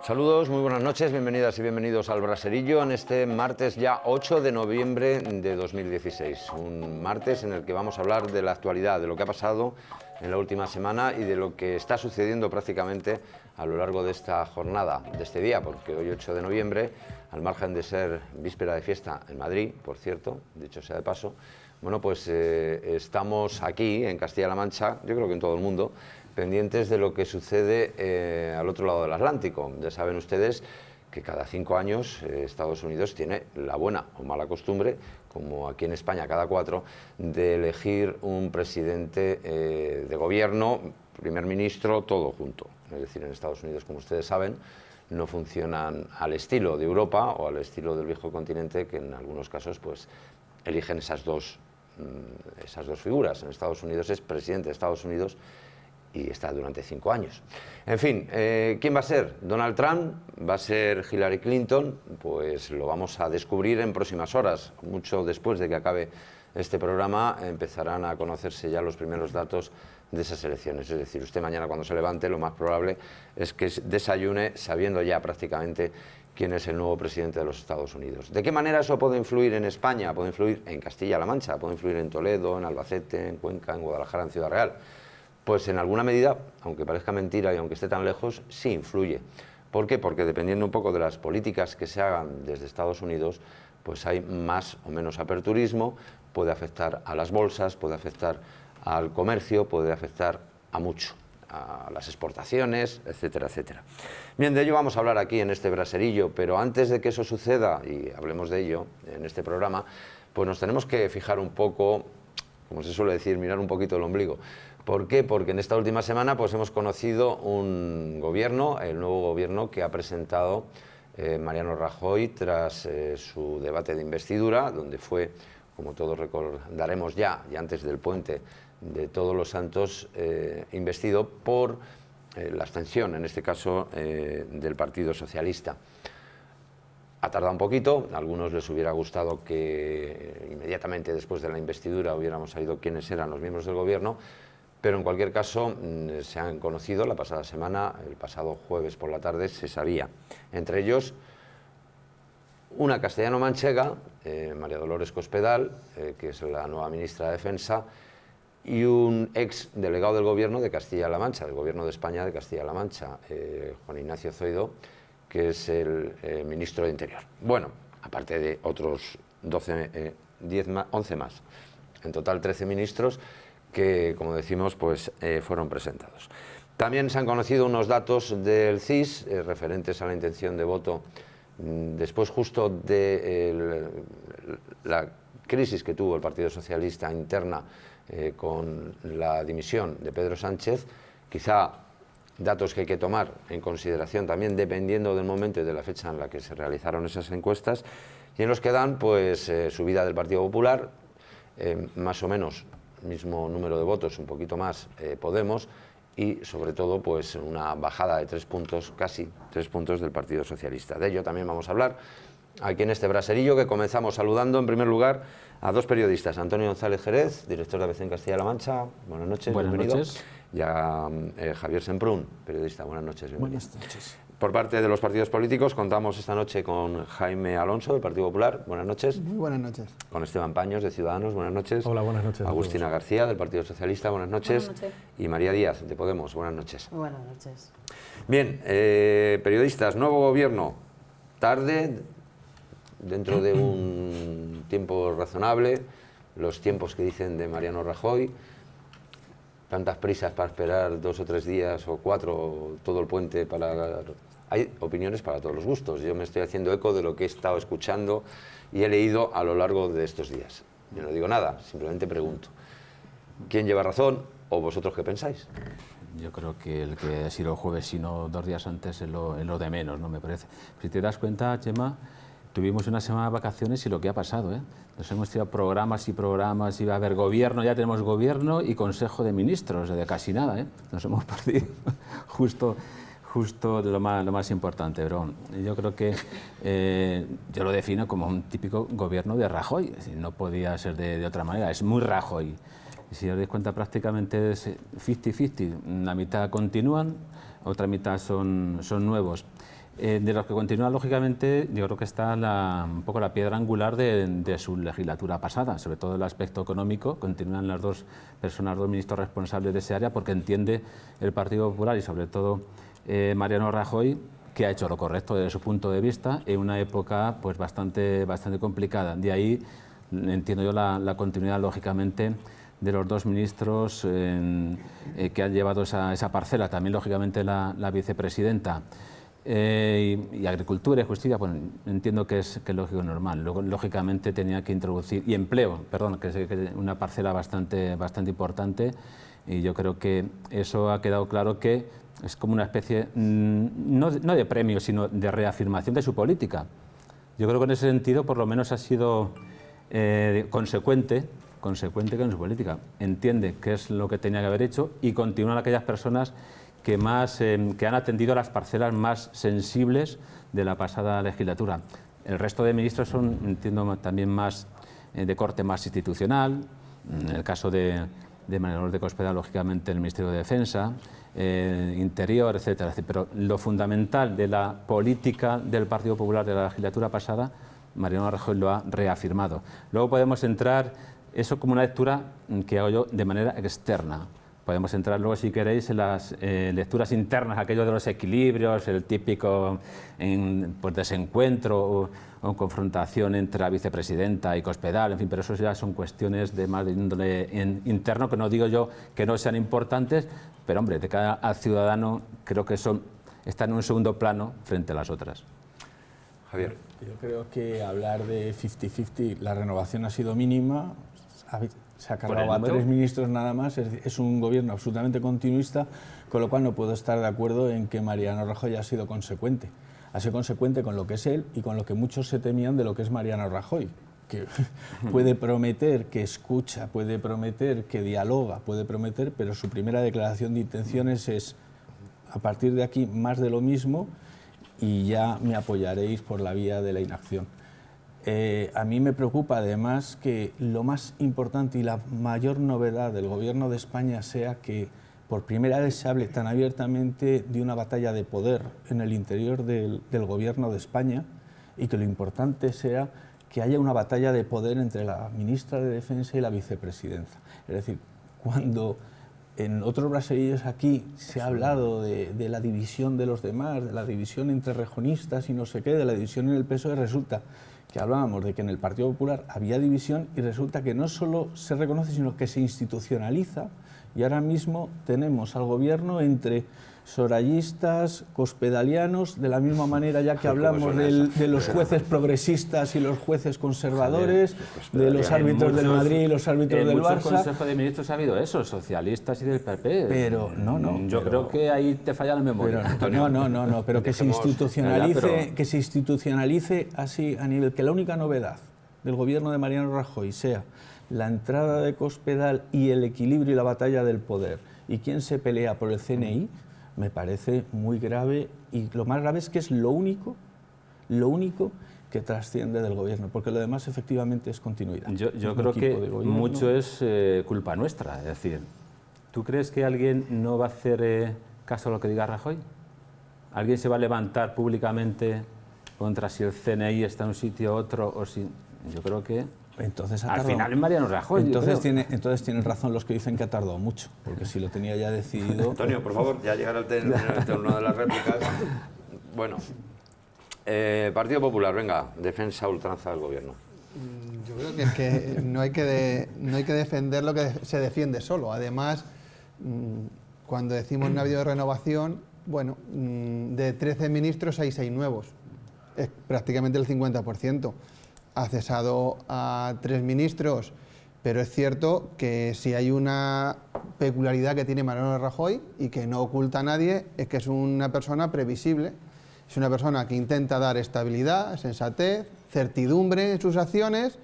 Saludos, muy buenas noches, bienvenidas y bienvenidos al Braserillo en este martes ya 8 de noviembre de 2016. Un martes en el que vamos a hablar de la actualidad, de lo que ha pasado en la última semana y de lo que está sucediendo prácticamente a lo largo de esta jornada, de este día, porque hoy 8 de noviembre, al margen de ser víspera de fiesta en Madrid, por cierto, dicho sea de paso, bueno, pues estamos aquí en Castilla-La Mancha, yo creo que en todo el mundo, pendientes de lo que sucede al otro lado del Atlántico. Ya saben ustedes que cada 5 años Estados Unidos tiene la buena o mala costumbre, como aquí en España cada 4, de elegir un presidente de gobierno, primer ministro, todo junto. Es decir, en Estados Unidos, como ustedes saben, no funcionan al estilo de Europa o al estilo del viejo continente, que en algunos casos pues eligen esas dos figuras. En Estados Unidos es presidente de Estados Unidos y está durante 5 años. En fin, ¿quién va a ser? ¿Donald Trump? ¿Va a ser Hillary Clinton? Pues lo vamos a descubrir en próximas horas. Mucho después de que acabe este programa empezarán a conocerse ya los primeros datos de esas elecciones. Es decir, usted mañana cuando se levante lo más probable es que desayune sabiendo ya prácticamente quién es el nuevo presidente de los Estados Unidos. ¿De qué manera eso puede influir en España? Puede influir en Castilla-La Mancha, puede influir en Toledo, en Albacete, en Cuenca, en Guadalajara, en Ciudad Real. Pues en alguna medida, aunque parezca mentira y aunque esté tan lejos, sí influye. ¿Por qué? Porque dependiendo un poco de las políticas que se hagan desde Estados Unidos, pues hay más o menos aperturismo, puede afectar a las bolsas, puede afectar al comercio, puede afectar a mucho, a las exportaciones, etcétera, etcétera. Bien, de ello vamos a hablar aquí en este braserillo, pero antes de que eso suceda, y hablemos de ello en este programa, pues nos tenemos que fijar un poco, como se suele decir, mirar un poquito el ombligo. ¿Por qué? Porque en esta última semana pues hemos conocido un gobierno, el nuevo gobierno que ha presentado Mariano Rajoy tras su debate de investidura, donde fue, como todos recordaremos ya, y antes del puente de Todos los Santos, investido por la abstención, en este caso del Partido Socialista. Ha tardado un poquito, a algunos les hubiera gustado que inmediatamente después de la investidura hubiéramos sabido quiénes eran los miembros del gobierno, pero en cualquier caso se han conocido la pasada semana, el pasado jueves por la tarde se sabía. Entre ellos, una castellano-manchega, María Dolores Cospedal, que es la nueva ministra de Defensa, y un ex delegado del gobierno de Castilla-La Mancha, del gobierno de España de Castilla-La Mancha, Juan Ignacio Zoido, que es el ministro de Interior. Bueno, aparte de otros 11 más. En total 13 ministros que, como decimos, pues fueron presentados. También se han conocido unos datos del CIS referentes a la intención de voto después justo de la crisis que tuvo el Partido Socialista interna con la dimisión de Pedro Sánchez. Quizá datos que hay que tomar en consideración también dependiendo del momento y de la fecha en la que se realizaron esas encuestas, y en los que dan pues subida del Partido Popular, más o menos mismo número de votos, un poquito más Podemos, y sobre todo pues una bajada de 3 puntos, casi 3 puntos del Partido Socialista. De ello también vamos a hablar aquí en este braserillo, que comenzamos saludando en primer lugar a dos periodistas: Antonio González Jerez, director de ABC en Castilla-La Mancha, buenas noches, buenas bienvenido. Noches. Y a Javier Semprún, periodista, buenas noches, bienvenido. Buenas noches. Por parte de los partidos políticos contamos esta noche con Jaime Alonso, del Partido Popular, buenas noches. Muy buenas noches. Con Esteban Paños, de Ciudadanos, buenas noches. Hola, buenas noches. Agustina García, del Partido Socialista, buenas noches. Buenas noches. Y María Díaz, de Podemos, buenas noches. Buenas noches. Bien, periodistas, nuevo gobierno, tarde, dentro de un tiempo razonable, los tiempos que dicen de Mariano Rajoy, tantas prisas para esperar 2 o 3 días o 4, todo el puente para... Hay opiniones para todos los gustos. Yo me estoy haciendo eco de lo que he estado escuchando y he leído a lo largo de estos días. Yo no digo nada, simplemente pregunto. ¿Quién lleva razón o vosotros qué pensáis? Yo creo que el que ha sido el jueves, sino 2 días antes, es lo de menos, ¿no? Me parece. Si te das cuenta, Chema, tuvimos una semana de vacaciones y lo que ha pasado, ¿eh? Nos hemos tirado programas y programas, iba a haber gobierno, ya tenemos gobierno y Consejo de Ministros, de casi nada, ¿eh? Nos hemos perdido justo lo más importante, pero yo creo que yo lo defino como un típico gobierno de Rajoy, es decir, no podía ser de otra manera, es muy Rajoy. Si os dais cuenta, prácticamente es 50-50, la mitad continúan, otra mitad son nuevos. De los que continúan, lógicamente, yo creo que está un poco la piedra angular de su legislatura pasada, sobre todo el aspecto económico. Continúan las dos personas, dos ministros responsables de ese área, porque entiende el Partido Popular y sobre todo Mariano Rajoy, que ha hecho lo correcto desde su punto de vista en una época pues bastante complicada. De ahí entiendo yo la continuidad, lógicamente, de los dos ministros que han llevado esa parcela. También, lógicamente, la vicepresidenta. Y Agricultura y Justicia, pues entiendo que es lógico y normal. Luego, lógicamente, tenía que introducir, y empleo, perdón, que es una parcela bastante importante, y yo creo que eso ha quedado claro que es como una especie, no de premio, sino de reafirmación de su política. Yo creo que en ese sentido, por lo menos, ha sido consecuente con su política. Entiende qué es lo que tenía que haber hecho y continúan aquellas personas que han atendido a las parcelas más sensibles de la pasada legislatura. El resto de ministros son, entiendo, también más de corte más institucional. En el caso de Manuel de Cospedal, lógicamente, el Ministerio de Defensa, Interior, etcétera. Pero lo fundamental de la política del Partido Popular de la legislatura pasada, Mariano Rajoy lo ha reafirmado. Luego podemos entrar, eso como una lectura que hago yo de manera externa. Podemos entrar luego, si queréis, en las lecturas internas, aquello de los equilibrios, el típico pues, desencuentro o confrontación entre la vicepresidenta y Cospedal, en fin, pero eso ya son cuestiones de más de índole interno, que no digo yo que no sean importantes, pero hombre, de cara al ciudadano creo que están en un segundo plano frente a las otras. Javier. Yo creo que hablar de 50-50, la renovación ha sido mínima. Se ha cargado a 3 ministros nada más, es un gobierno absolutamente continuista, con lo cual no puedo estar de acuerdo en que Mariano Rajoy ha sido consecuente. Ha sido consecuente con lo que es él y con lo que muchos se temían de lo que es Mariano Rajoy, que puede prometer que escucha, puede prometer que dialoga, puede prometer, pero su primera declaración de intenciones es, a partir de aquí, más de lo mismo y ya me apoyaréis por la vía de la inacción. A mí me preocupa además que lo más importante y la mayor novedad del Gobierno de España sea que por primera vez se hable tan abiertamente de una batalla de poder en el interior del Gobierno de España y que lo importante sea que haya una batalla de poder entre la ministra de Defensa y la vicepresidenta. Es decir, cuando en otros braserillos aquí se ha hablado de la división de los demás, de la división entre rejonistas y no sé qué, de la división en el PSOE, resulta que hablábamos de que en el Partido Popular había división y resulta que no solo se reconoce, sino que se institucionaliza y ahora mismo tenemos al gobierno entre sorayistas, cospedalianos, de la misma manera ya que hablamos de los jueces progresistas y los jueces conservadores, de los árbitros del Madrid y los árbitros del Barça. En muchos consejos de ministros ha habido eso, socialistas y del PP. Pero Yo creo que ahí te falla la memoria. Pero que se institucionalice así a nivel que la única novedad del gobierno de Mariano Rajoy sea la entrada de Cospedal y el equilibrio y la batalla del poder y quién se pelea por el CNI, me parece muy grave, y lo más grave es que es lo único que trasciende del gobierno, porque lo demás efectivamente es continuidad. Yo creo que mucho es culpa nuestra, es decir, ¿tú crees que alguien no va a hacer caso a lo que diga Rajoy? ¿Alguien se va a levantar públicamente contra si el CNI está en un sitio u otro? O si... Yo creo que entonces al final es Mariano Rajoy. Entonces tienen razón los que dicen que ha tardado mucho, porque si lo tenía ya decidido... Antonio, por favor, ya llegará el turno de las réplicas. Bueno, Partido Popular, venga, defensa a ultranza del gobierno. Yo creo que es que no hay que defender lo que se defiende solo. Además, cuando decimos no ha habido renovación, bueno, de 13 ministros hay 6 nuevos. Es prácticamente el 50%. Ha cesado a 3 ministros, pero es cierto que si hay una peculiaridad que tiene Mariano Rajoy y que no oculta a nadie, es que es una persona previsible Es una persona que intenta dar estabilidad, sensatez, certidumbre en sus acciones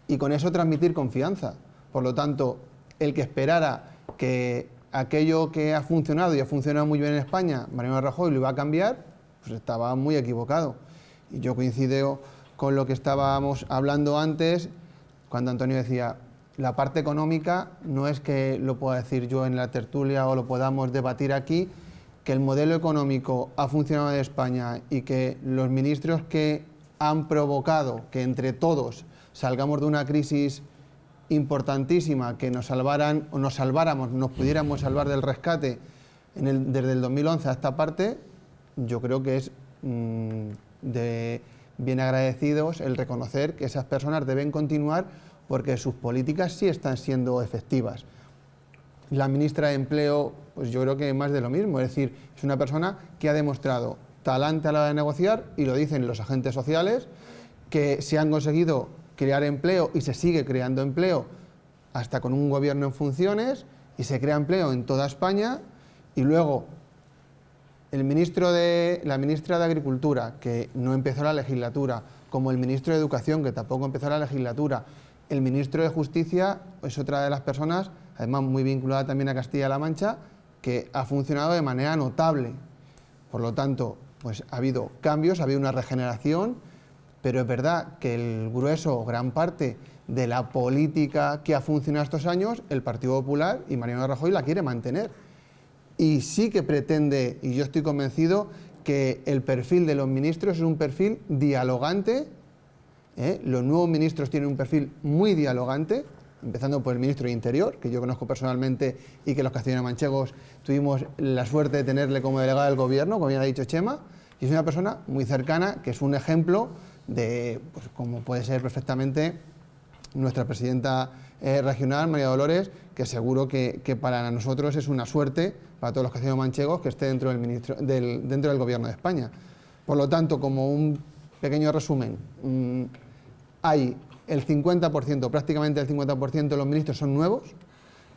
y con eso transmitir confianza. Por lo tanto, el que esperara que aquello que ha funcionado y ha funcionado muy bien en España, Mariano Rajoy lo iba a cambiar, pues estaba muy equivocado. Y yo coincido con lo que estábamos hablando antes, cuando Antonio decía, la parte económica no es que lo pueda decir yo en la tertulia o lo podamos debatir aquí, que el modelo económico ha funcionado en España y que los ministros que han provocado que entre todos salgamos de una crisis importantísima, que nos salvaran o nos salváramos, nos pudiéramos salvar del rescate desde el 2011 a esta parte, yo creo que es de bien agradecidos el reconocer que esas personas deben continuar porque sus políticas sí están siendo efectivas. La ministra de Empleo, pues yo creo que más de lo mismo, es decir, es una persona que ha demostrado talante a la hora de negociar, y lo dicen los agentes sociales, que se han conseguido crear empleo y se sigue creando empleo hasta con un gobierno en funciones, y se crea empleo en toda España. Y luego la ministra de Agricultura, que no empezó la legislatura, como el ministro de Educación, que tampoco empezó la legislatura, el ministro de Justicia es otra de las personas, además muy vinculada también a Castilla-La Mancha, que ha funcionado de manera notable. Por lo tanto, pues ha habido cambios, ha habido una regeneración, pero es verdad que el grueso, gran parte de la política que ha funcionado estos años, el Partido Popular y Mariano Rajoy la quiere mantener. Y sí que pretende, y yo estoy convencido, que el perfil de los ministros es un perfil dialogante. Los nuevos ministros tienen un perfil muy dialogante, empezando por el ministro de Interior, que yo conozco personalmente y que los castellano-manchegos tuvimos la suerte de tenerle como delegado del gobierno, como bien ha dicho Chema, y es una persona muy cercana, que es un ejemplo de, pues, como puede ser perfectamente nuestra presidenta regional, María Dolores, que seguro que para nosotros es una suerte, para todos los castellano-manchegos, que esté dentro del gobierno de España. Por lo tanto, como un pequeño resumen, hay el 50%, prácticamente el 50% de los ministros son nuevos,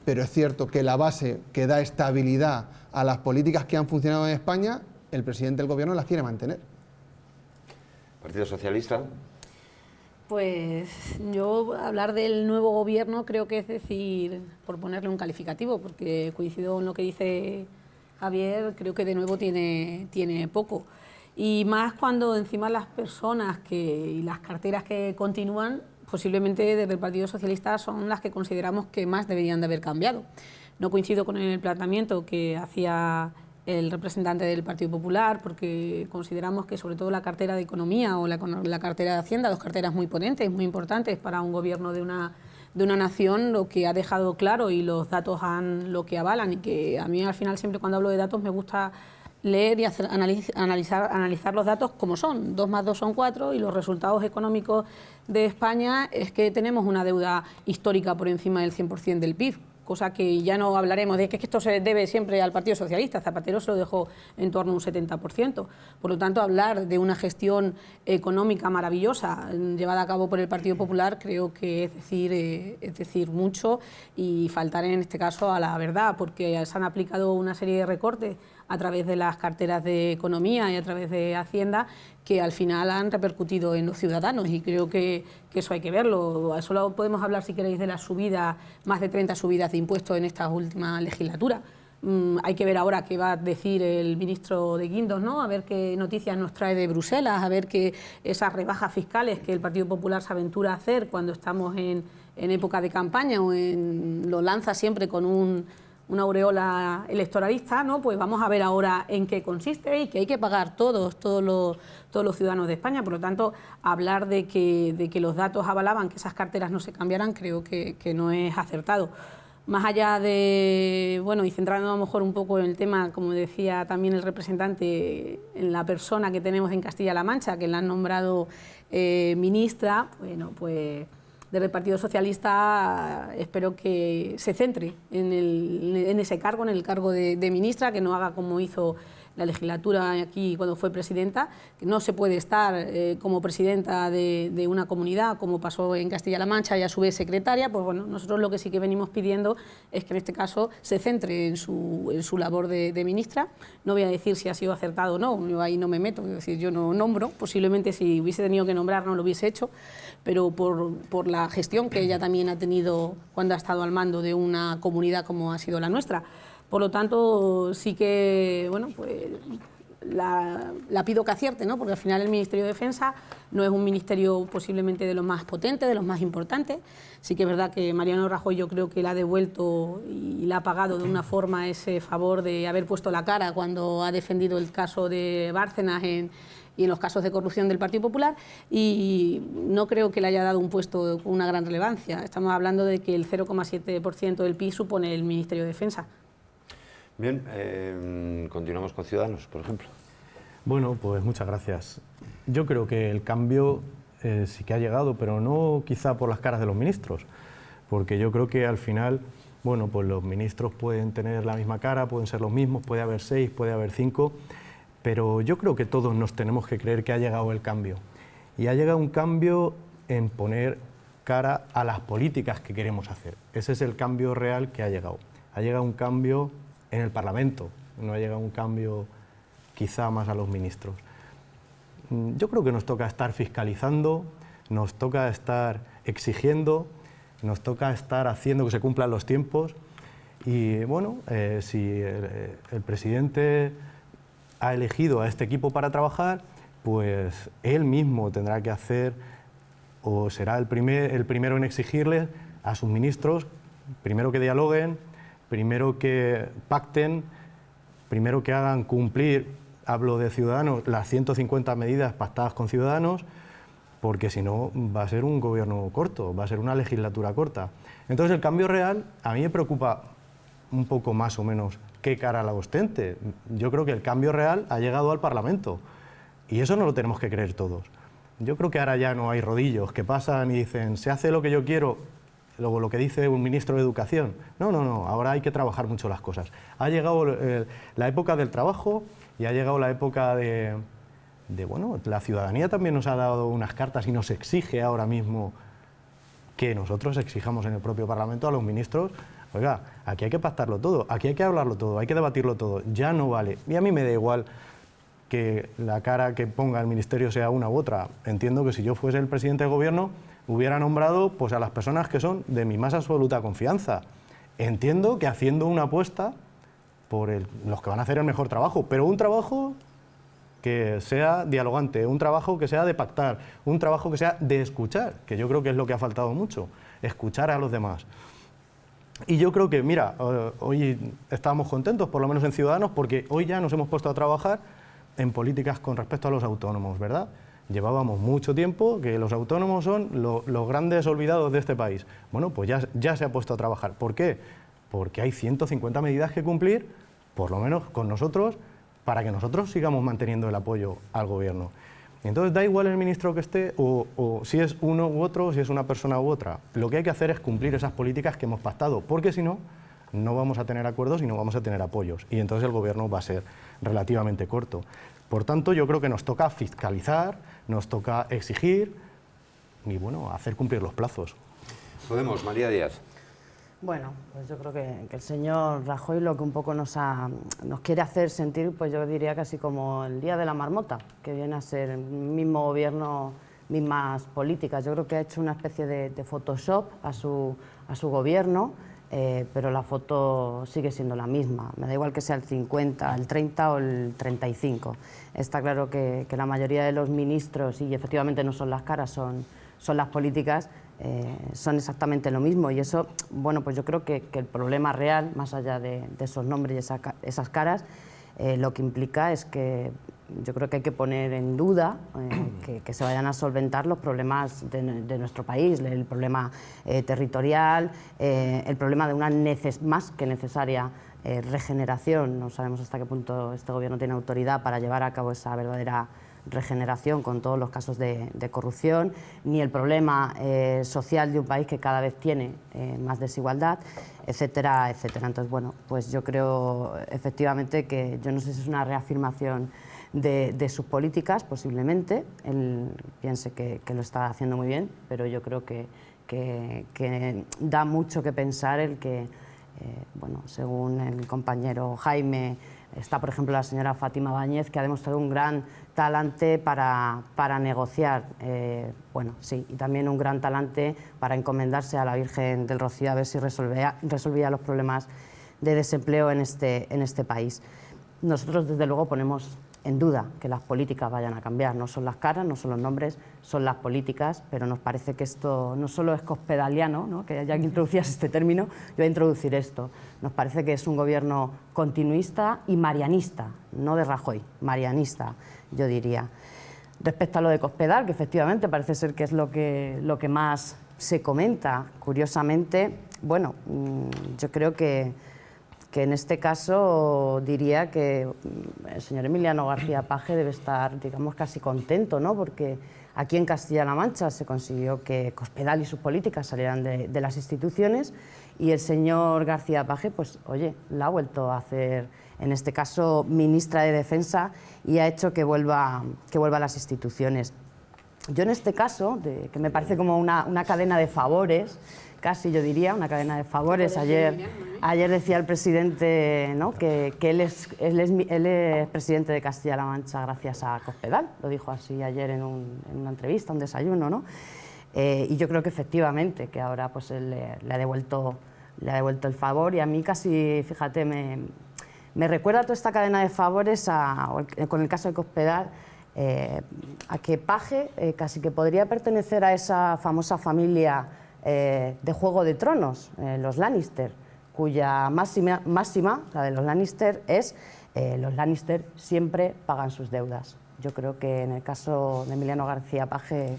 pero es cierto que la base que da estabilidad a las políticas que han funcionado en España, el presidente del gobierno las quiere mantener. ¿Partido Socialista? Pues yo hablar del nuevo gobierno creo que es decir, por ponerle un calificativo, porque coincido en lo que dice Javier, creo que de nuevo tiene poco. Y más cuando encima las personas y las carteras que continúan, posiblemente desde el Partido Socialista son las que consideramos que más deberían de haber cambiado. No coincido con el planteamiento que hacía el representante del Partido Popular, porque consideramos que sobre todo la cartera de Economía o la cartera de Hacienda, dos carteras muy potentes, muy importantes para un gobierno de una nación, lo que ha dejado claro y los datos lo que avalan, y que a mí al final siempre cuando hablo de datos me gusta leer y analizar los datos como son. 2 más 2 son 4 y los resultados económicos de España es que tenemos una deuda histórica por encima del 100% del PIB, cosa que ya no hablaremos de que esto se debe siempre al Partido Socialista. Zapatero se lo dejó en torno a un 70%. Por lo tanto, hablar de una gestión económica maravillosa llevada a cabo por el Partido Popular creo que es decir mucho y faltar en este caso a la verdad, porque se han aplicado una serie de recortes a través de las carteras de Economía y a través de Hacienda que al final han repercutido en los ciudadanos, y creo que eso hay que verlo. Solo podemos hablar, si queréis, de las subidas, más de 30 subidas de impuestos en esta última legislatura. Hay que ver ahora qué va a decir el ministro de Guindos, ¿no? A ver qué noticias nos trae de Bruselas, a ver que esas rebajas fiscales que el Partido Popular se aventura a hacer cuando estamos en época de campaña o lo lanza siempre con una aureola electoralista, ¿no? Pues vamos a ver ahora en qué consiste y que hay que pagar todos los ciudadanos de España. Por lo tanto, hablar de que los datos avalaban que esas carteras no se cambiaran creo que no es acertado. Más allá de, bueno, y centrando a lo mejor un poco en el tema, como decía también el representante, en la persona que tenemos en Castilla-La Mancha, que la han nombrado ministra, bueno, pues desde el Partido Socialista espero que se centre en ese cargo, en el cargo de ministra, que no haga como hizo la legislatura aquí cuando fue presidenta, que no se puede estar como presidenta de una comunidad, como pasó en Castilla-La Mancha, y a su vez secretaria. Pues bueno, nosotros lo que sí que venimos pidiendo es que en este caso se centre en su labor de ministra. No voy a decir si ha sido acertado o no, yo ahí no me meto, es decir, yo no nombro, posiblemente si hubiese tenido que nombrar no lo hubiese hecho, pero por la gestión que ella también ha tenido cuando ha estado al mando de una comunidad como ha sido la nuestra. Por lo tanto, sí que, bueno, pues la pido que acierte, ¿no? Porque al final el Ministerio de Defensa no es un ministerio posiblemente de los más potentes, de los más importantes. Sí que es verdad que Mariano Rajoy yo creo que le ha devuelto y le ha pagado de una forma ese favor de haber puesto la cara cuando ha defendido el caso de Bárcenas y en los casos de corrupción del Partido Popular, y no creo que le haya dado un puesto con una gran relevancia. Estamos hablando de que el 0,7% del PIB supone el Ministerio de Defensa. Bien, continuamos con Ciudadanos, por ejemplo. Bueno, pues muchas gracias. Yo creo que el cambio sí que ha llegado, pero no quizá por las caras de los ministros, porque yo creo que al final, bueno, pues los ministros pueden tener la misma cara, pueden ser los mismos, puede haber 6, puede haber 5, pero yo creo que todos nos tenemos que creer que ha llegado el cambio. Y ha llegado un cambio en poner cara a las políticas que queremos hacer. Ese es el cambio real que ha llegado. Ha llegado un cambio en el Parlamento, no ha llegado un cambio quizá más a los ministros. Yo creo que nos toca estar fiscalizando, nos toca estar exigiendo, nos toca estar haciendo que se cumplan los tiempos y bueno, si el presidente ha elegido a este equipo para trabajar, pues él mismo tendrá que hacer o será el primero en exigirle a sus ministros, primero que dialoguen, primero que pacten, primero que hagan cumplir, hablo de Ciudadanos, las 150 medidas pactadas con Ciudadanos, porque si no va a ser un gobierno corto, va a ser una legislatura corta. Entonces el cambio real a mí me preocupa un poco más o menos qué cara la ostente. Yo creo que el cambio real ha llegado al Parlamento y eso no lo tenemos que creer todos. Yo creo que ahora ya no hay rodillos que pasan y dicen se hace lo que yo quiero, luego lo que dice un ministro de Educación. No, ahora hay que trabajar mucho las cosas. Ha llegado la época del trabajo y ha llegado la época bueno, la ciudadanía también nos ha dado unas cartas y nos exige ahora mismo que nosotros exijamos en el propio Parlamento a los ministros, oiga, aquí hay que pactarlo todo, aquí hay que hablarlo todo, hay que debatirlo todo, ya no vale. Y a mí me da igual que la cara que ponga el ministerio sea una u otra. Entiendo que si yo fuese el presidente del gobierno hubiera nombrado pues, a las personas que son de mi más absoluta confianza. Entiendo que haciendo una apuesta por los que van a hacer el mejor trabajo, pero un trabajo que sea dialogante, un trabajo que sea de pactar, un trabajo que sea de escuchar, que yo creo que es lo que ha faltado mucho, escuchar a los demás. Y yo creo que, mira, hoy estábamos contentos, por lo menos en Ciudadanos, porque hoy ya nos hemos puesto a trabajar en políticas con respecto a los autónomos, ¿verdad? Llevábamos mucho tiempo que los autónomos son los grandes olvidados de este país. Bueno, pues ya se ha puesto a trabajar. ¿Por qué? Porque hay 150 medidas que cumplir, por lo menos con nosotros, para que nosotros sigamos manteniendo el apoyo al gobierno. Entonces da igual el ministro que esté, o si es uno u otro, o si es una persona u otra. Lo que hay que hacer es cumplir esas políticas que hemos pactado, porque si no, no vamos a tener acuerdos y no vamos a tener apoyos. Y entonces el gobierno va a ser relativamente corto. Por tanto, yo creo que nos toca fiscalizar, nos toca exigir y, bueno, hacer cumplir los plazos. Podemos, María Díaz. Bueno, pues yo creo que el señor Rajoy lo que un poco nos quiere hacer sentir, pues yo diría casi como el día de la marmota, que viene a ser el mismo gobierno, mismas políticas. Yo creo que ha hecho una especie de Photoshop a su gobierno, pero la foto sigue siendo la misma. Me da igual que sea el 50, el 30 o el 35. Está claro que la mayoría de los ministros, y efectivamente no son las caras, son las políticas, son exactamente lo mismo. Y eso, bueno, pues yo creo que el problema real, más allá de esos nombres y esas caras, lo que implica es que yo creo que hay que poner en duda que se vayan a solventar los problemas de nuestro país, el problema territorial, el problema de una más que necesaria regeneración. No sabemos hasta qué punto este gobierno tiene autoridad para llevar a cabo esa verdadera regeneración con todos los casos de corrupción, ni el problema social de un país que cada vez tiene más desigualdad, etcétera, etcétera. Entonces, bueno, pues yo creo efectivamente que, yo no sé si es una reafirmación de sus políticas, posiblemente, él piense que lo está haciendo muy bien, pero yo creo que da mucho que pensar el que, bueno, según el compañero Jaime, está, por ejemplo, la señora Fátima Báñez, que ha demostrado un gran talante para negociar, bueno, sí, y también un gran talante para encomendarse a la Virgen del Rocío a ver si resolvía los problemas de desempleo en este país. Nosotros, desde luego, ponemos en duda que las políticas vayan a cambiar. No son las caras, no son los nombres, son las políticas, pero nos parece que esto no solo es cospedaliano, ¿no?, que ya que introducías este término, yo voy a introducir esto. Nos parece que es un gobierno continuista y marianista, no de Rajoy, marianista, yo diría. Respecto a lo de Cospedal, que efectivamente parece ser que es lo que más se comenta, curiosamente, bueno, yo creo que en este caso diría que el señor Emiliano García Paje debe estar, digamos, casi contento, ¿no?, porque aquí en Castilla-La Mancha se consiguió que Cospedal y sus políticas salieran de las instituciones, y el señor García Paje, pues oye, la ha vuelto a hacer, en este caso, ministra de Defensa, y ha hecho que vuelva a las instituciones. Yo en este caso, que me parece como una cadena de favores, casi yo diría, una cadena de favores. Ayer decía el presidente, ¿no?, que él es presidente de Castilla-La Mancha gracias a Cospedal, lo dijo así ayer en una entrevista, un desayuno, ¿no? Y yo creo que efectivamente, que ahora pues él le ha devuelto el favor, y a mí casi, fíjate, me recuerda toda esta cadena de favores, con el caso de Cospedal, a que Paje casi que podría pertenecer a esa famosa familia de Juego de Tronos, los Lannister, cuya máxima, la de los Lannister, es los Lannister siempre pagan sus deudas. Yo creo que en el caso de Emiliano García Paje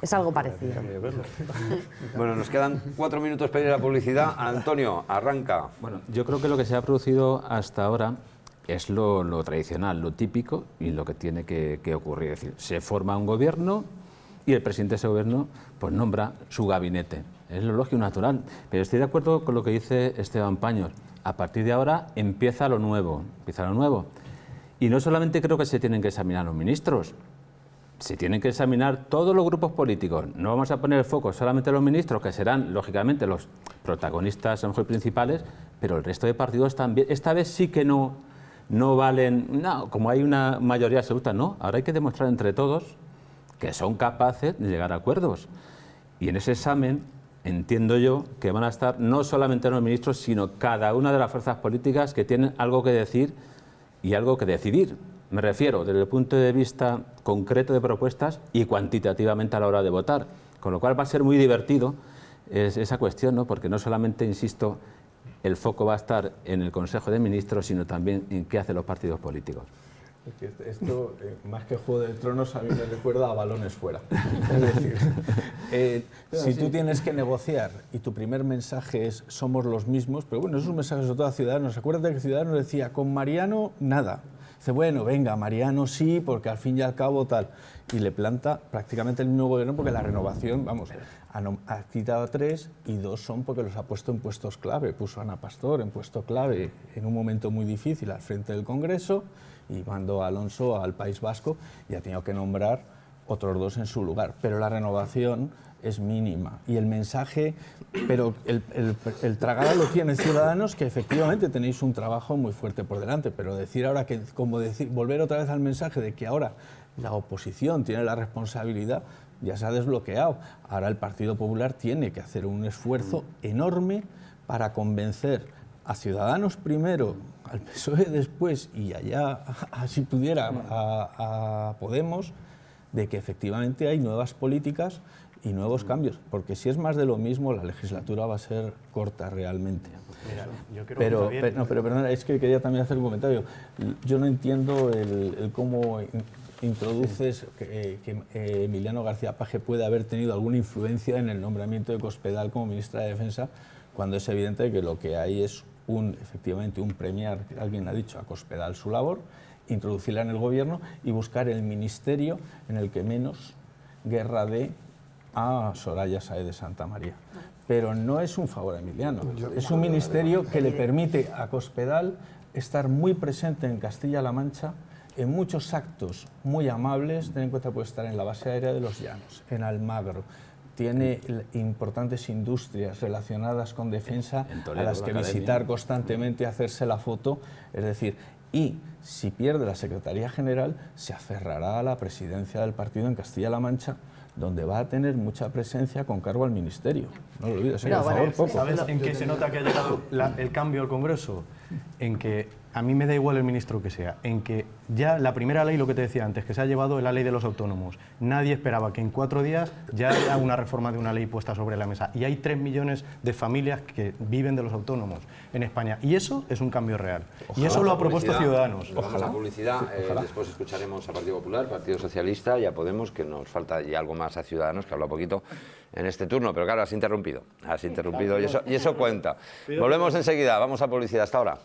es algo parecido. Bueno, nos quedan 4 minutos para ir a la publicidad. Antonio, arranca. Bueno, yo creo que lo que se ha producido hasta ahora es lo tradicional, lo típico y lo que tiene que ocurrir. Es decir, se forma un gobierno y el presidente de ese gobierno pues nombra su gabinete. Es lo lógico y natural. Pero estoy de acuerdo con lo que dice Esteban Paños. A partir de ahora empieza lo nuevo. Y no solamente creo que se tienen que examinar los ministros, se tienen que examinar todos los grupos políticos. No vamos a poner el foco solamente en los ministros, que serán, lógicamente, los protagonistas, a lo mejor principales, pero el resto de partidos también. Esta vez sí que no valen, no, como hay una mayoría absoluta, no. Ahora hay que demostrar entre todos que son capaces de llegar a acuerdos. Y en ese examen entiendo yo que van a estar no solamente los ministros, sino cada una de las fuerzas políticas que tienen algo que decir y algo que decidir. Me refiero desde el punto de vista concreto de propuestas y cuantitativamente a la hora de votar. Con lo cual va a ser muy divertido esa cuestión, ¿no?, porque no solamente, insisto, el foco va a estar en el Consejo de Ministros, sino también en qué hacen los partidos políticos. Esto, más que Juego de Tronos, a mí me recuerda a balones fuera. Es decir, si tú tienes que negociar y tu primer mensaje es somos los mismos, pero bueno, esos mensajes sobre todo a Ciudadanos. Acuérdate que Ciudadanos decía, con Mariano nada. Dice, bueno, venga, Mariano sí, porque al fin y al cabo tal. Y le planta prácticamente el mismo gobierno, porque la renovación, vamos, ha quitado 3 y 2 son porque los ha puesto en puestos clave. Puso a Ana Pastor en puesto clave en un momento muy difícil al frente del Congreso, y mandó a Alonso al País Vasco y ha tenido que nombrar otros 2 en su lugar. Pero la renovación es mínima y el mensaje, pero el tragado lo tiene Ciudadanos, que efectivamente tenéis un trabajo muy fuerte por delante, pero decir ahora que, volver otra vez al mensaje de que ahora la oposición tiene la responsabilidad, ya se ha desbloqueado. Ahora el Partido Popular tiene que hacer un esfuerzo enorme para convencer a Ciudadanos primero, al PSOE después y allá, si pudiera, a Podemos, de que efectivamente hay nuevas políticas y nuevos cambios, porque si es más de lo mismo, la legislatura va a ser corta realmente. Mira, yo creo pero perdona, es que quería también hacer un comentario. Yo no entiendo el cómo introduces que Emiliano García Paje puede haber tenido alguna influencia en el nombramiento de Cospedal como ministra de Defensa, cuando es evidente que lo que hay es efectivamente un premiar, alguien ha dicho, a Cospedal su labor, introducirla en el gobierno y buscar el ministerio en el que menos guerra dé a Soraya Sáez de Santamaría. Pero no es un favor a Emiliano, es un ministerio que le permite a Cospedal estar muy presente en Castilla-La Mancha en muchos actos muy amables. Ten en cuenta, puede estar en la base aérea de los Llanos, en Almagro, tiene importantes industrias relacionadas con defensa a las que visitar constantemente, hacerse la foto, es decir, y si pierde la Secretaría General se aferrará a la presidencia del partido en Castilla-La Mancha, donde va a tener mucha presencia con cargo al ministerio. No lo olvides, por favor, poco. ¿Sabes en qué se nota que ha llegado el cambio al Congreso? En que a mí me da igual el ministro que sea, en que ya la primera ley, lo que te decía antes, que se ha llevado es la ley de los autónomos. Nadie esperaba que en 4 días ya haya una reforma de una ley puesta sobre la mesa. Y hay 3 millones de familias que viven de los autónomos en España. Y eso es un cambio real. Ojalá. Y eso lo ha propuesto Ciudadanos. Vamos a publicidad, después escucharemos a Partido Popular, Partido Socialista y a Podemos, que nos falta y algo más a Ciudadanos, que habla poquito en este turno. Pero claro, has interrumpido y eso cuenta. Volvemos enseguida, vamos a publicidad. Hasta ahora.